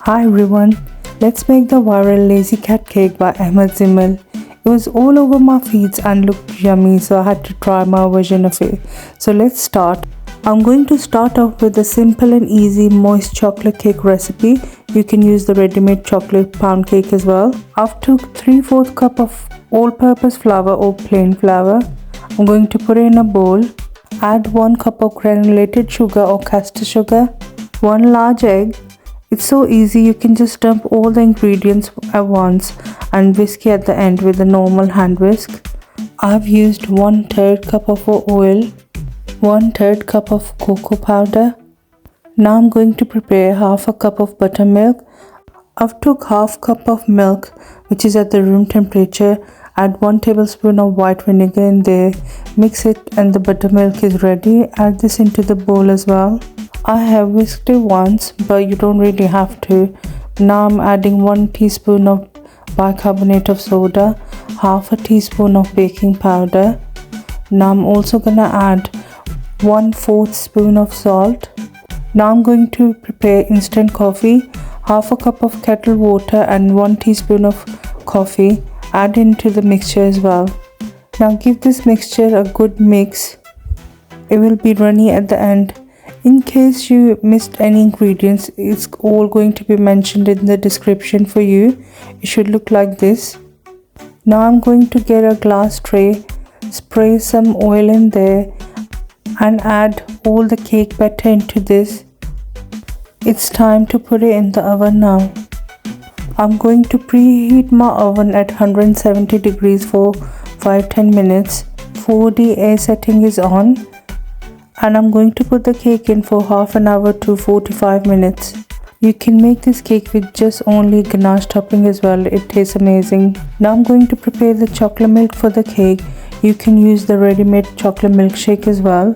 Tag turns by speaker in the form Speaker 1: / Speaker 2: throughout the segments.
Speaker 1: Hi everyone, let's make the viral lazy cat cake by AlZamel. It was all over my feeds and looked yummy, so I had to try my version of it. So let's start. I'm going to start off with a simple and easy moist chocolate cake recipe. You can use the ready-made chocolate pound cake as well. I've took 3/4 cup of all-purpose flour or plain flour. I'm going to put it in a bowl. Add 1 cup of granulated sugar or caster sugar, 1 large egg. It's so easy, you can just dump all the ingredients at once and whisk it at the end with a normal hand whisk. I've used 1/3 cup of oil, 1/3 cup of cocoa powder. Now I'm going to prepare half a cup of buttermilk. I've took half cup of milk which is at the room temperature. Add 1 tablespoon of white vinegar in there. Mix it and the buttermilk is ready. Add this into the bowl as well. I have whisked it once, but you don't really have to. Now I'm adding 1 teaspoon of bicarbonate of soda, half a teaspoon of baking powder. Now I'm also gonna add 1/4 spoon of salt. Now I'm going to prepare instant coffee, half a cup of kettle water and 1 teaspoon of coffee. Add into the mixture as well. Now give this mixture a good mix. It will be runny at the end. In case you missed any ingredients, it's all going to be mentioned in the description for you. It should look like this. Now I'm going to get a glass tray, spray some oil in there and add all the cake batter into this. It's time to put it in the oven now. I'm going to preheat my oven at 170 degrees for 5-10 minutes. 4D air setting is on. And I'm going to put the cake in for half an hour to 45 minutes. You can make this cake with just only ganache topping as well. It tastes amazing. Now I'm going to prepare the chocolate milk for the cake. You can use the ready-made chocolate milkshake as well.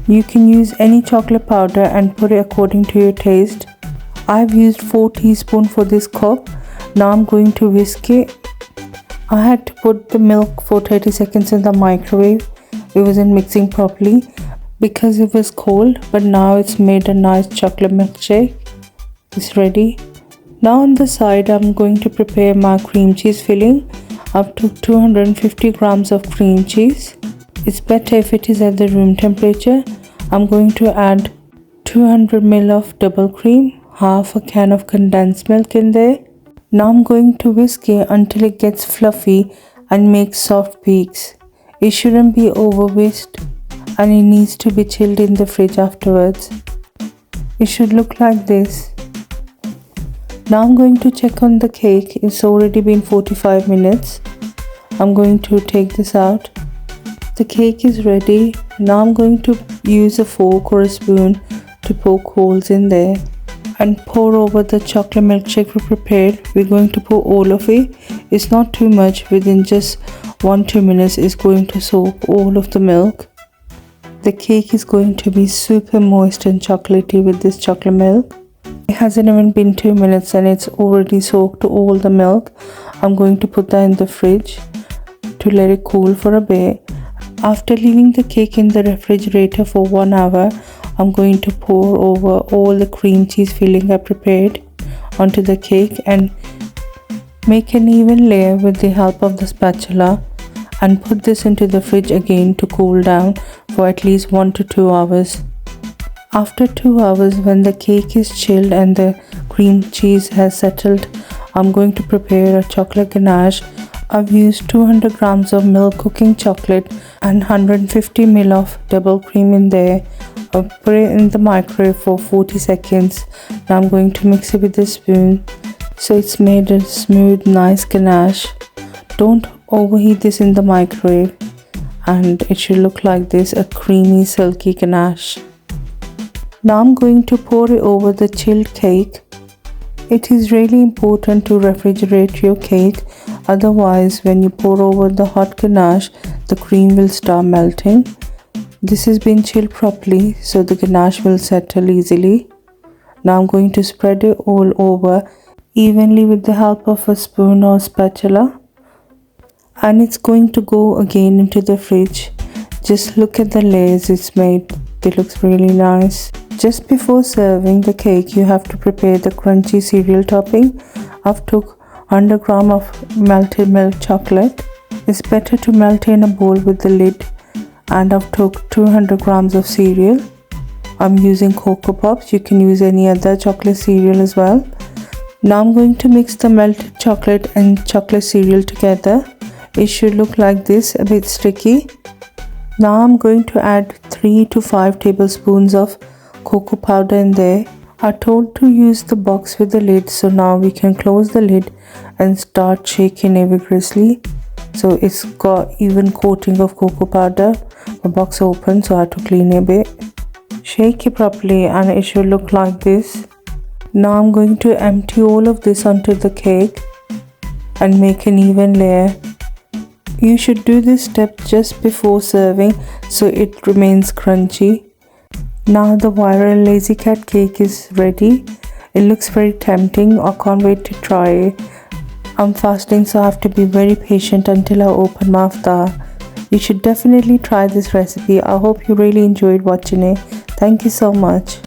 Speaker 1: You can use any chocolate powder and put it according to your taste. I've used 4 teaspoons for this cup. Now I'm going to whisk it. I had to put the milk for 30 seconds in the microwave. It wasn't mixing properly because it was cold, but now it's made a nice chocolate milkshake. It's ready. Now on the side I'm going to prepare my cream cheese filling. Up to 250 grams of cream cheese. It's better if it is at the room temperature. I'm going to add 200 ml of double cream, half a can of condensed milk in there. Now I'm going to whisk it until it gets fluffy and makes soft peaks. It shouldn't be over whisked and it needs to be chilled in the fridge afterwards. It should look like this. Now I'm going to check on the cake. It's already been 45 minutes. I'm going to take this out. The cake is ready. Now I'm going to use a fork or a spoon to poke holes in there and pour over the chocolate milkshake we prepared. We're going to pour all of it. It's not too much. Within just 1-2 minutes it's going to soak all of the milk. The cake is going to be super moist and chocolatey with this chocolate milk. It hasn't even been 2 minutes and it's already soaked all the milk. I'm going to put that in the fridge to let it cool for a bit. After leaving the cake in the refrigerator for 1 hour, I'm going to pour over all the cream cheese filling I prepared onto the cake and make an even layer with the help of the spatula and put this into the fridge again to cool down for at least 1 to 2 hours. After 2 hours, when the cake is chilled and the cream cheese has settled, I'm going to prepare a chocolate ganache. I've used 200 grams of milk cooking chocolate and 150 ml of double cream in there. I'll put it in the microwave for 40 seconds. Now I'm going to mix it with a spoon so it's made a smooth, nice ganache. Don't overheat this in the microwave and it should look like this, a creamy, silky ganache. Now I'm going to pour it over the chilled cake. It is really important to refrigerate your cake, otherwise when you pour over the hot ganache, the cream will start melting. This has been chilled properly so the ganache will settle easily. Now I'm going to spread it all over evenly with the help of a spoon or spatula. And it's going to go again into the fridge. Just look at the layers it's made. It looks really nice. Just before serving the cake, you have to prepare the crunchy cereal topping. I've took 100 gram of melted milk chocolate. It's better to melt in a bowl with the lid, and I've took 200 grams of cereal. I'm using Cocoa Pops. You can use any other chocolate cereal as well. Now I'm going to mix the melted chocolate and chocolate cereal together. It should look like this, a bit sticky. Now I'm going to add 3 to 5 tablespoons of cocoa powder in there. I told to use the box with the lid, so now we can close the lid and start shaking it vigorously. So it's got even coating of cocoa powder. The box open, so I had to clean it a bit. Shake it properly and it should look like this. Now I'm going to empty all of this onto the cake and make an even layer. You should do this step just before serving so it remains crunchy. Now the viral lazy cat cake is ready. It looks very tempting. I can't wait to try it. I'm fasting, so I have to be very patient until I open my iftar. You should definitely try this recipe. I hope you really enjoyed watching it. Thank you so much.